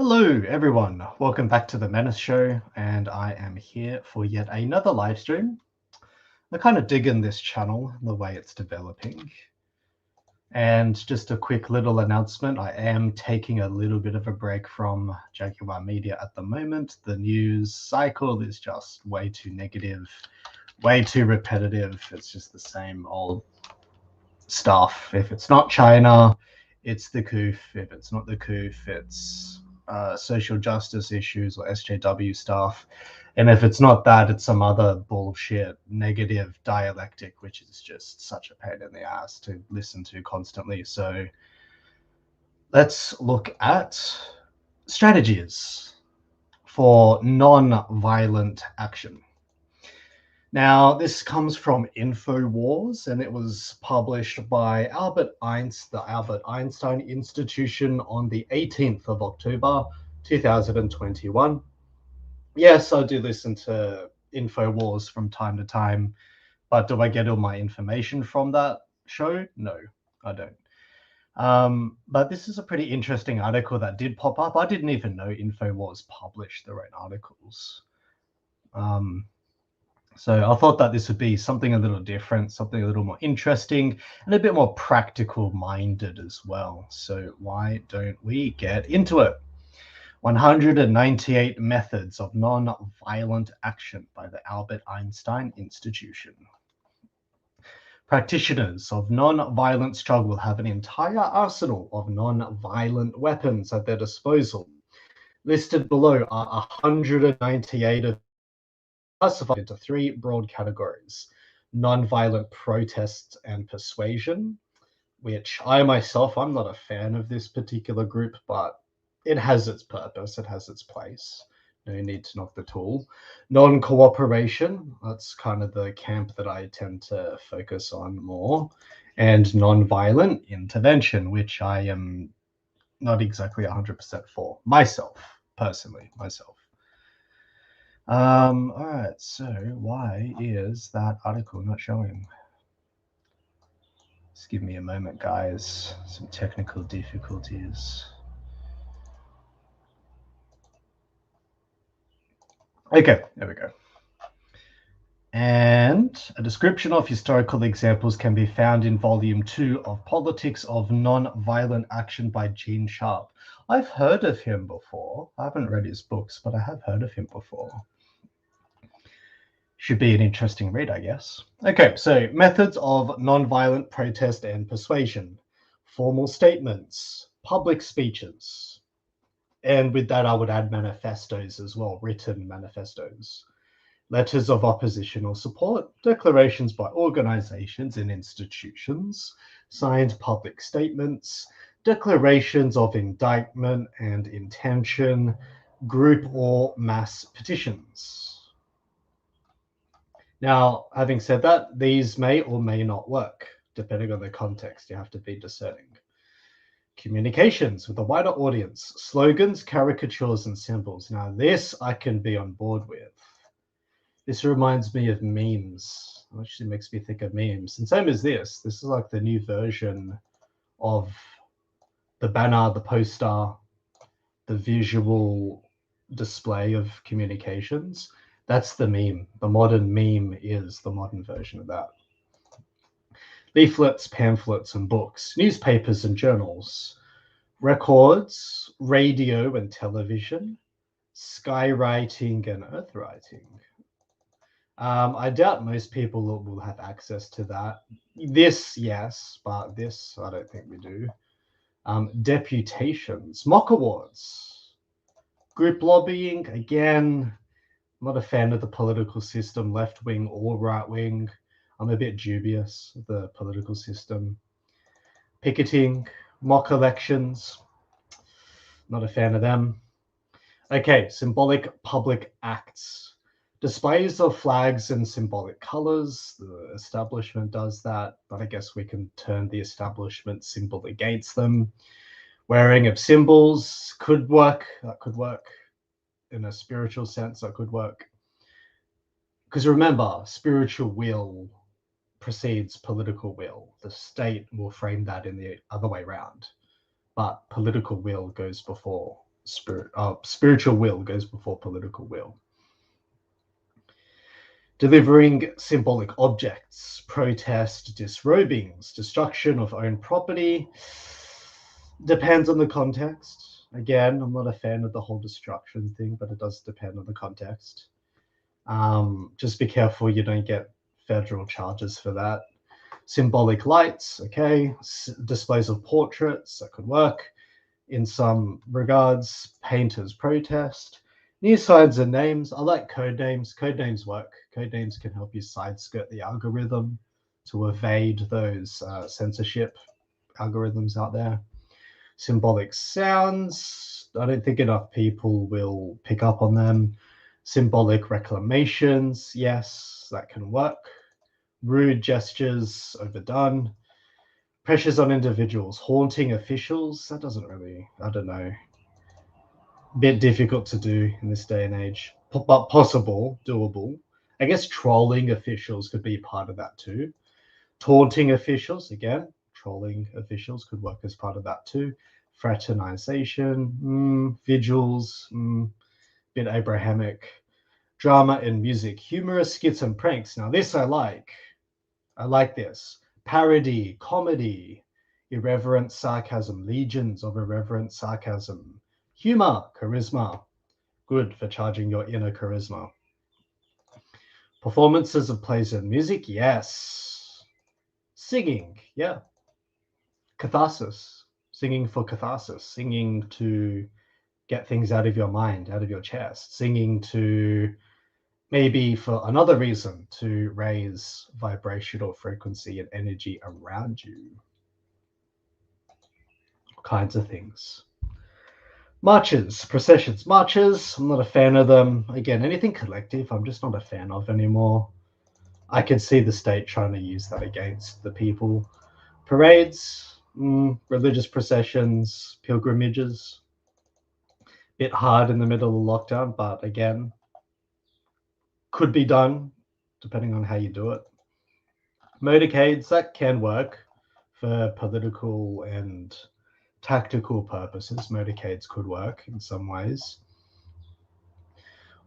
Hello, everyone. Welcome back to the Menace Show, and I am here for yet another live stream. I'm kind of digging this channel, the way it's developing. And just a quick little announcement, I am taking a little bit of a break from Jaguar Media at the moment. The news cycle is just way too negative, way too repetitive. It's just the same old stuff. If it's not China, it's the COOF. If it's not the COOF, it's social justice issues or SJW stuff. And if it's not that, it's some other bullshit negative dialectic, which is just such a pain in the ass to listen to constantly. So let's look at strategies for non-violent action. Now, this comes from InfoWars, and it was published by the Albert Einstein Institution on the 18th of October, 2021. Yes, I do listen to InfoWars from time to time, but do I get all my information from that show? No, I don't. But this is a pretty interesting article that did pop up. I didn't even know InfoWars published their own articles. So I thought that this would be something a little different, something a little more interesting, and a bit more practical minded as well. So why don't we get into it? 198 Methods of Non-Violent Action by the Albert Einstein Institution. Practitioners of non-violent struggle have an entire arsenal of non-violent weapons at their disposal. Listed below are 198 of classified into three broad categories: non-violent protest and persuasion, which I'm not a fan of this particular group, but it has its purpose, it has its place. No need to knock the tool. Non-cooperation, that's kind of the camp that I tend to focus on more. And non-violent intervention, which I am not exactly 100% for myself, personally, myself. All right, so why is that article not showing? Just give me a moment, guys. Some technical difficulties. Okay, there we go. And a description of historical examples can be found in Volume 2 of Politics of Non-Violent Action by Gene Sharp. I've heard of him before. I haven't read his books, but I have heard of him before. Should be an interesting read, I guess. Okay, so methods of non-violent protest and persuasion. Formal statements, public speeches. And with that, I would add manifestos as well, written manifestos. Letters of opposition or support, declarations by organizations and institutions, signed public statements, declarations of indictment and intention, group or mass petitions. Now, having said that, these may or may not work, depending on the context. You have to be discerning. Communications with a wider audience, slogans, caricatures, and symbols. Now, this I can be on board with. This reminds me of memes. It actually makes me think of memes. And same as this. This is like the new version of the banner, the poster, the visual display of communications. That's the meme. The modern meme is the modern version of that. Leaflets, pamphlets, and books, newspapers and journals, records, radio and television, skywriting and earthwriting. I doubt most people will have access to that. This, yes, but this, I don't think we do. Deputations, mock awards, group lobbying, again, I'm not a fan of the political system, left wing or right wing. I'm a bit dubious of the political system. Picketing, mock elections, not a fan of them. Okay, symbolic public acts. Displays of flags and symbolic colors. The establishment does that, but I guess we can turn the establishment symbol against them. Wearing of symbols could work. That could work. In a spiritual sense, that could work. Because remember, spiritual will precedes political will. The state will frame that in the other way around. But political will goes before spiritual will goes before political will. Delivering symbolic objects, protest, disrobings, destruction of own property. Depends on the context. Again, I'm not a fan of the whole destruction thing, but it does depend on the context. Just be careful you don't get federal charges for that. Symbolic lights, okay. Displays of portraits, that could work in some regards. Painters protest. New signs and names. I like code names. Code names work. Code names can help you side skirt the algorithm to evade those censorship algorithms out there. Symbolic sounds. I don't think enough people will pick up on them. Symbolic reclamations. Yes, that can work. Rude gestures, overdone. Pressures on individuals. Haunting officials. That doesn't really, I don't know. Bit difficult to do in this day and age, but possible, doable. I guess trolling officials could be part of that too. Taunting officials, again, trolling officials could work as part of that too. Fraternization, vigils, bit Abrahamic. Drama and music, humorous skits and pranks. Now this I like. I like this. Parody, comedy, irreverent sarcasm, legions of irreverent sarcasm. Humor, charisma, good for charging your inner charisma. Performances of plays and music, yes. Singing, yeah. Catharsis, singing for catharsis, singing to get things out of your mind, out of your chest, singing to maybe for another reason, to raise vibrational frequency and energy around you. All kinds of things. Marches, processions, marches. I'm not a fan of them. Again, anything collective, I'm just not a fan of anymore. I can see the state trying to use that against the people. Parades, religious processions, pilgrimages. Bit hard in the middle of lockdown, but again, could be done depending on how you do it. Motorcades, that can work for political and tactical purposes. Motorcades could work in some ways.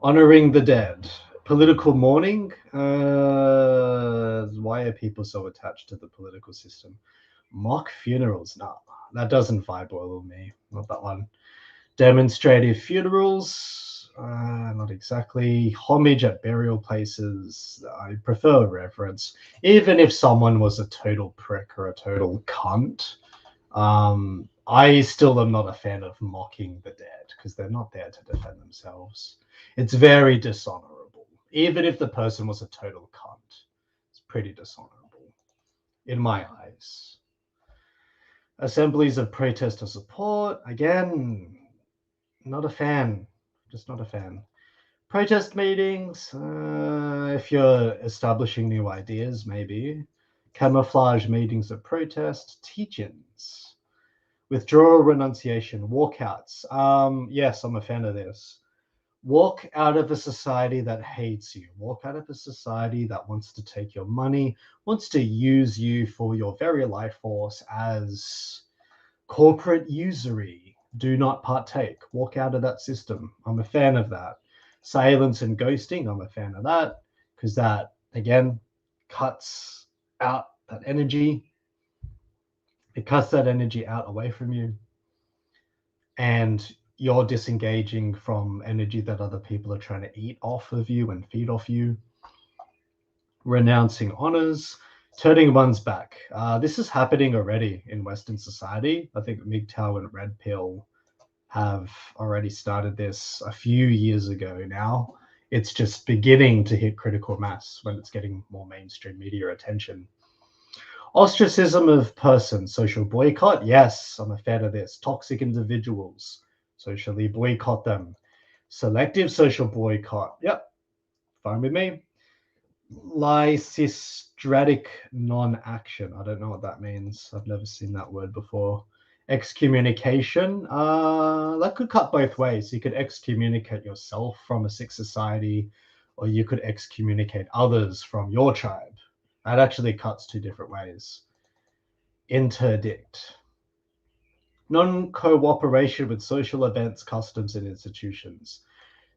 Honoring the dead. Political mourning. Why are people so attached to the political system? Mock funerals. No, that doesn't vibe well with me. Not that one. Demonstrative funerals. Not exactly. Homage at burial places. I prefer reverence. Even if someone was a total prick or a total cunt, I still am not a fan of mocking the dead because they're not there to defend themselves. It's very dishonorable. Even if the person was a total cunt, it's pretty dishonorable in my eyes. Assemblies of protest or support, again, not a fan. Just not a fan. Protest meetings, if you're establishing new ideas, maybe. Camouflage meetings of protest, teach-ins. Withdrawal, renunciation, walkouts. Yes, I'm a fan of this. Walk out of a society that hates you. Walk out of a society that wants to take your money, wants to use you for your very life force as corporate usury. Do not partake. Walk out of that system. I'm a fan of that. Silence and ghosting, I'm a fan of that because that, again, cuts out that energy. It cuts that energy out away from you. And you're disengaging from energy that other people are trying to eat off of you and feed off you. Renouncing honors, turning one's back. This is happening already in Western society. I think MGTOW and Red Pill have already started this a few years ago now. It's just beginning to hit critical mass when it's getting more mainstream media attention. Ostracism of persons, social boycott. Yes, I'm a fan of this. Toxic individuals, socially boycott them. Selective social boycott. Yep, fine with me. Lysistratic non-action. I don't know what that means. I've never seen that word before. Excommunication. That could cut both ways. You could excommunicate yourself from a sick society, or you could excommunicate others from your tribe. That actually cuts two different ways. Interdict. Non-cooperation with social events, customs, and institutions.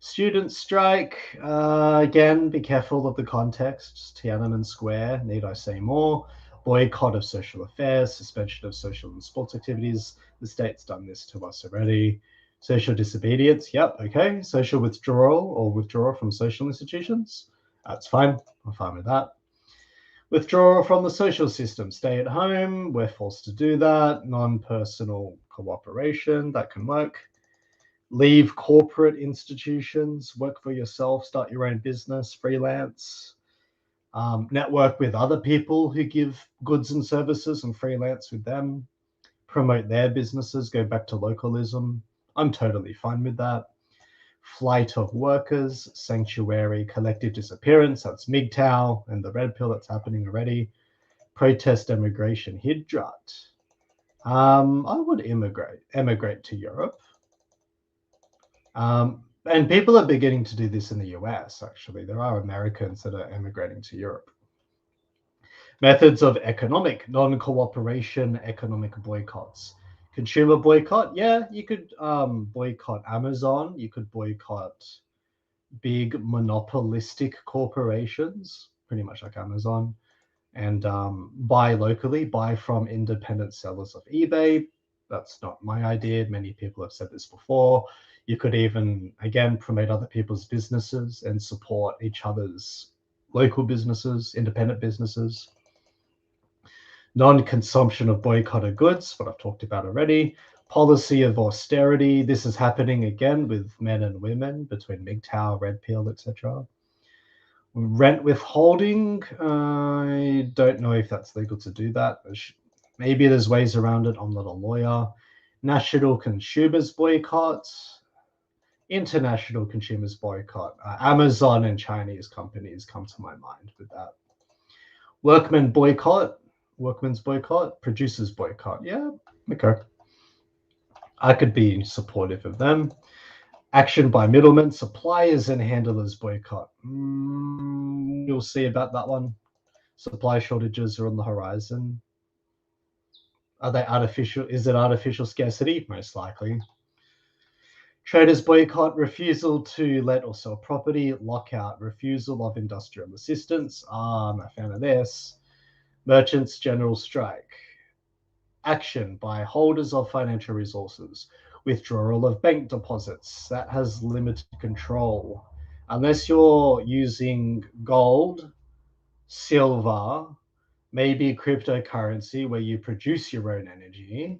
Student strike, again, be careful of the context. Tiananmen Square, need I say more? Boycott of social affairs, suspension of social and sports activities. The state's done this to us already. Social disobedience, yep, okay. Social withdrawal or withdrawal from social institutions, that's fine. I'm fine with that. Withdrawal from the social system, stay at home, we're forced to do that. Non-personal cooperation, that can work. Leave corporate institutions, work for yourself, start your own business, freelance, network with other people who give goods and services and freelance with them, promote their businesses, go back to localism. I'm totally fine with that. Flight of workers, sanctuary, collective disappearance, that's MGTOW and the red pill that's happening already. Protest emigration, Hijrat. I would emigrate to Europe. And people are beginning to do this in the US, actually. There are Americans that are emigrating to Europe. Methods of economic non-cooperation, economic boycotts. Consumer boycott, yeah, you could boycott Amazon. You could boycott big monopolistic corporations, pretty much like Amazon. And buy locally, buy from independent sellers of eBay. That's not my idea. Many people have said this before. You could even, again, promote other people's businesses and support each other's local businesses, independent businesses. Non-consumption of boycotted goods, what I've talked about already. Policy of austerity. This is happening again with men and women between MGTOW, Red Pill, etc. Rent withholding, I don't know if that's legal to do that. Maybe there's ways around it. I'm not a lawyer. National consumers boycott, international consumers boycott. Amazon and Chinese companies come to my mind with that. Workmen's boycott, producers boycott. Yeah, okay. I could be supportive of them. Action by middlemen, suppliers and handlers boycott. You'll see about that one. Supply shortages are on the horizon. Are they artificial? Is it artificial scarcity? Most likely. Traders boycott, refusal to let or sell property, lockout, refusal of industrial assistance. I'm a fan of this. Merchants general strike. Action by holders of financial resources. Withdrawal of bank deposits. That has limited control. Unless you're using gold, silver, maybe cryptocurrency where you produce your own energy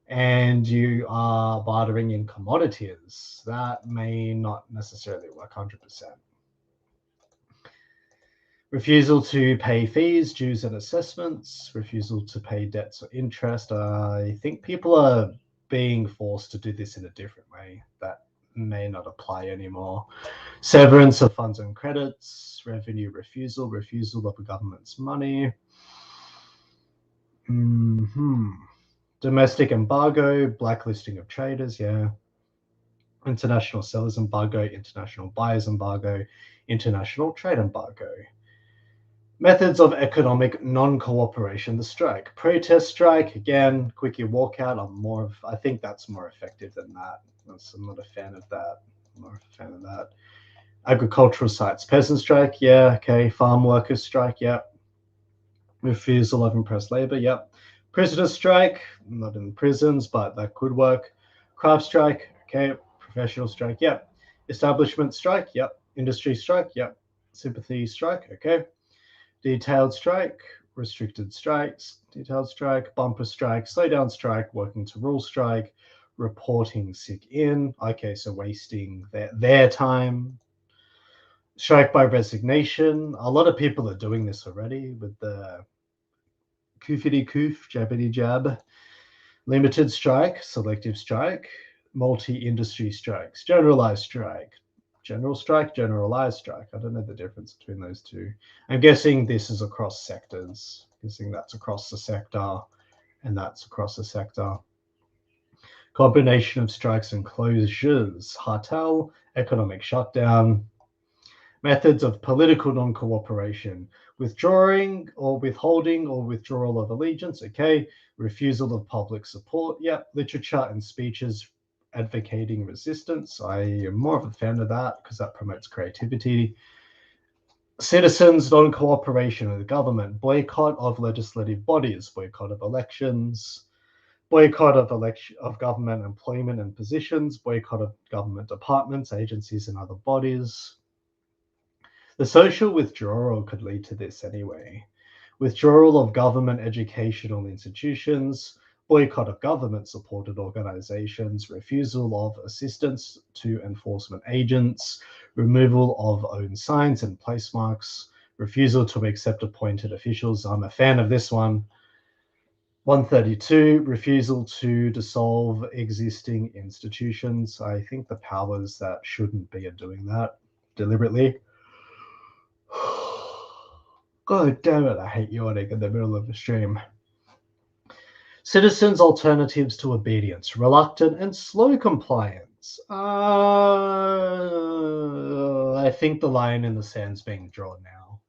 and you are bartering in commodities, that may not necessarily work 100%. Refusal to pay fees, dues and assessments, refusal to pay debts or interest. I think people are being forced to do this in a different way. That may not apply anymore. Severance of funds and credits, revenue refusal, refusal of a government's money. Domestic embargo, blacklisting of traders, yeah. International sellers embargo, international buyers embargo, international trade embargo. Methods of economic non-cooperation, the strike. Protest strike, again, quickie walkout. I think that's more effective than that. I'm not a fan of that. I'm not a fan of that. Agricultural sites, peasant strike, yeah, okay. Farm workers strike, yeah. Refusal of impressed labor, yep. Prisoner strike, not in prisons, but that could work. Craft strike, okay. Professional strike, yep. Establishment strike, yep. Industry strike, yep. Sympathy strike, okay. Detailed strike, restricted strikes, detailed strike, bumper strike, slow down strike, working to rule strike, reporting sick in, okay, so wasting their time. Strike by resignation, a lot of people are doing this already with the koofity koof, jabbity jab. Limited strike, selective strike, multi-industry strikes, generalized strike, general strike, generalized strike. I don't know the difference between those two. I'm guessing this is across sectors. I'm guessing that's across the sector and that's across the sector. Combination of strikes and closures, cartel, economic shutdown. Methods of political non-cooperation: withdrawing or withholding or withdrawal of allegiance, okay. Refusal of public support, yep. Literature and speeches advocating resistance. I am more of a fan of that because that promotes creativity. Citizens' non-cooperation with the government: boycott of legislative bodies, boycott of elections, boycott of government employment and positions, boycott of government departments, agencies, and other bodies. The social withdrawal could lead to this anyway. Withdrawal of government educational institutions, boycott of government-supported organizations, refusal of assistance to enforcement agents, removal of own signs and placemarks, refusal to accept appointed officials. I'm a fan of this one. 132, refusal to dissolve existing institutions. I think the powers that shouldn't be are doing that deliberately. God damn it, I hate yawning in the middle of the stream. Citizens' alternatives to obedience: reluctant and slow compliance. I think the line in the sand's being drawn now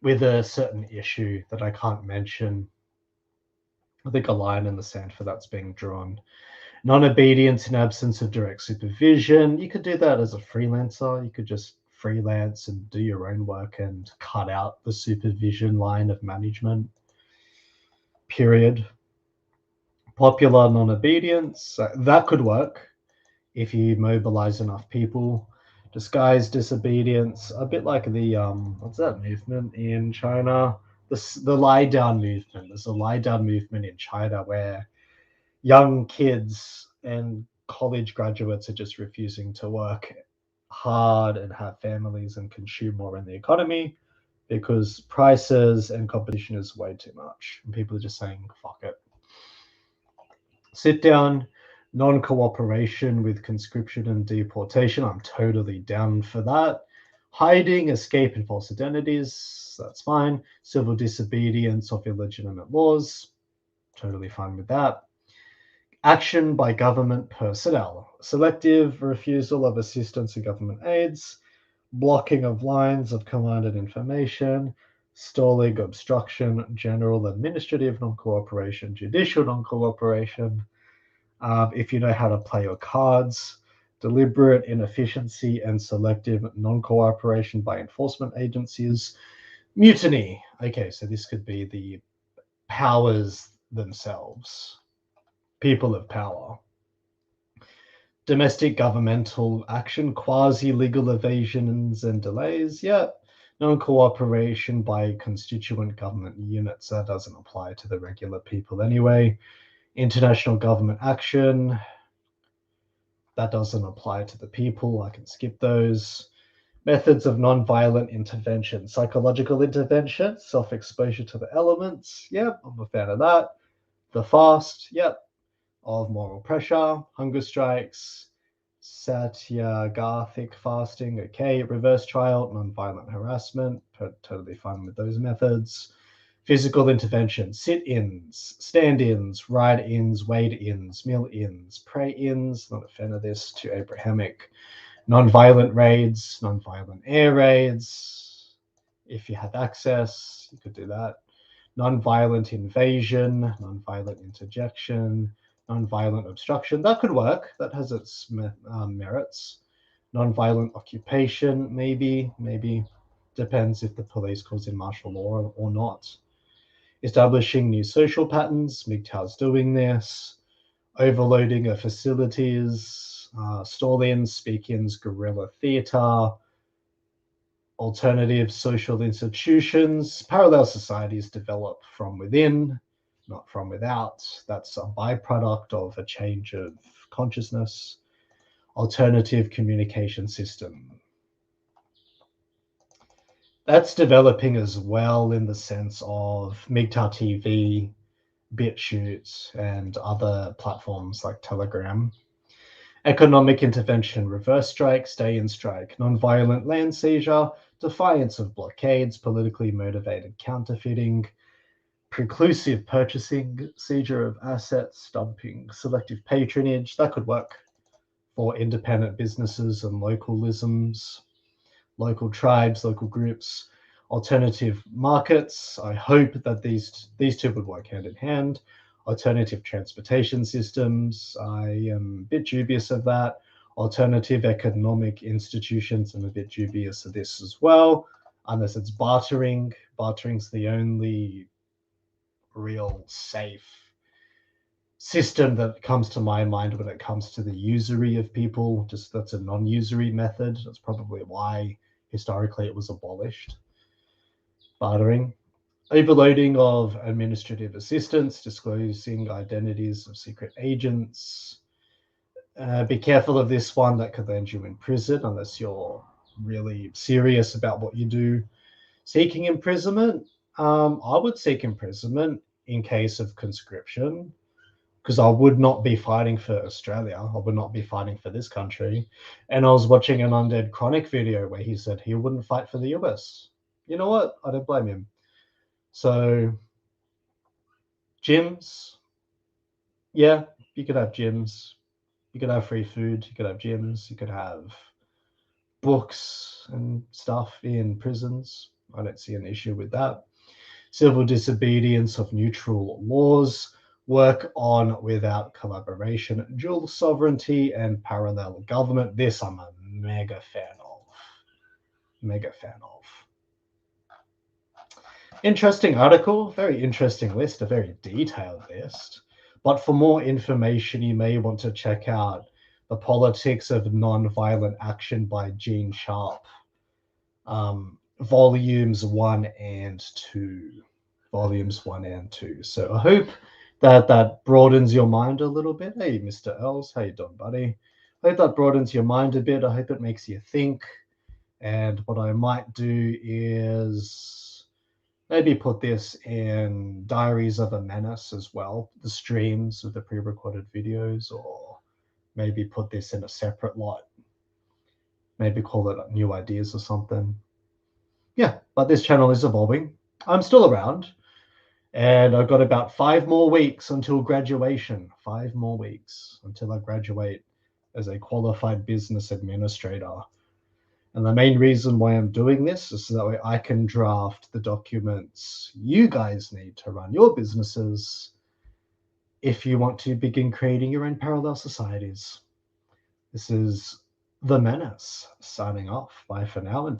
with a certain issue that I can't mention. I think a line in the sand for that's being drawn. Non-obedience in absence of direct supervision. You could do that as a freelancer. You could just freelance and do your own work and cut out the supervision line of management. Period. Popular non-obedience. That could work if you mobilize enough people. Disguised disobedience. A bit like the, what's that movement in China? The lie down movement. There's a lie down movement in China where young kids and college graduates are just refusing to work hard and have families and consume more in the economy because prices and competition is way too much. And people are just saying, fuck it. Sit down, non-cooperation with conscription and deportation. I'm totally down for that. Hiding, escape, and false identities. That's fine. Civil disobedience of illegitimate laws. Totally fine with that. Action by government personnel: selective refusal of assistance and government aids, blocking of lines of command and information, stalling, obstruction, general administrative non-cooperation, judicial non-cooperation. If you know how to play your cards, deliberate inefficiency and selective non-cooperation by enforcement agencies. Mutiny. Okay, so this could be the powers themselves. People of power. Domestic governmental action, quasi-legal evasions and delays. Yeah. Non-cooperation by constituent government units. That doesn't apply to the regular people anyway. International government action. That doesn't apply to the people. I can skip those. Methods of non-violent intervention: psychological intervention, self-exposure to the elements. Yep, I'm a fan of that. The fast. Yep. Of moral pressure, hunger strikes, satyagarthic fasting, okay. Reverse trial, non-violent harassment, totally fine with those methods. Physical intervention: sit-ins, stand-ins, ride-ins, wade-ins, mill-ins, pray-ins, not a fan of this, too Abrahamic. Non-violent raids, non-violent air raids. If you have access, you could do that. Non-violent invasion, non-violent interjection, non-violent obstruction. That could work. That has its merits. Non-violent occupation, maybe. Depends if the police calls in martial law or not. Establishing new social patterns. MGTOW's doing this. Overloading of facilities. Stall-ins, speak-ins, guerrilla theatre. Alternative social institutions. Parallel societies develop from within, not from without. That's a byproduct of a change of consciousness. Alternative communication system. That's developing as well in the sense of MGTOW TV, BitChute, and other platforms like Telegram. Economic intervention: reverse strike, stay-in strike, non-violent land seizure, defiance of blockades, politically motivated counterfeiting, preclusive purchasing, seizure of assets, dumping, selective patronage. That could work for independent businesses and localisms. local tribes, local groups, alternative markets. I hope that these two would work hand in hand. Alternative transportation systems. I am a bit dubious of that. Alternative economic institutions. I'm a bit dubious of this as well, unless it's bartering. Bartering's the only real safe system that comes to my mind when it comes to the usury of people. Just that's a non-usury method. That's probably why historically it was abolished. Bartering. Overloading of administrative assistants, disclosing identities of secret agents. Be careful of this one, that could land you in prison unless you're really serious about what you do. Seeking imprisonment. I would seek imprisonment in case of conscription, because I would not be fighting for Australia. I would not be fighting for this country. And I was watching an Undead Chronic video where he said he wouldn't fight for the US. You know what? I don't blame him. So, gyms. Yeah, you could have gyms. You could have free food. You could have gyms. You could have books and stuff in prisons. I don't see an issue with that. Civil disobedience of neutral laws. Work on without collaboration, dual sovereignty, and parallel government. This I'm a mega fan of. Mega fan of. Interesting article, very interesting list, a very detailed list. But for more information, you may want to check out The Politics of Nonviolent Action by Gene Sharp, volumes 1 and 2. Volumes 1 and 2. So I hope that broadens your mind a little bit. Hey, Mr. Els, how you doing, buddy? I hope that broadens your mind a bit. I hope it makes you think. And what I might do is maybe put this in Diaries of a Menace as well, the streams of the pre-recorded videos, or maybe put this in a separate lot. Maybe call it New Ideas or something. Yeah, but this channel is evolving. I'm still around. And I've got about 5 more weeks until graduation. 5 more weeks until I graduate as a qualified business administrator. And the main reason why I'm doing this is so that way I can draft the documents you guys need to run your businesses if you want to begin creating your own parallel societies. This is The Menace signing off. Bye for now.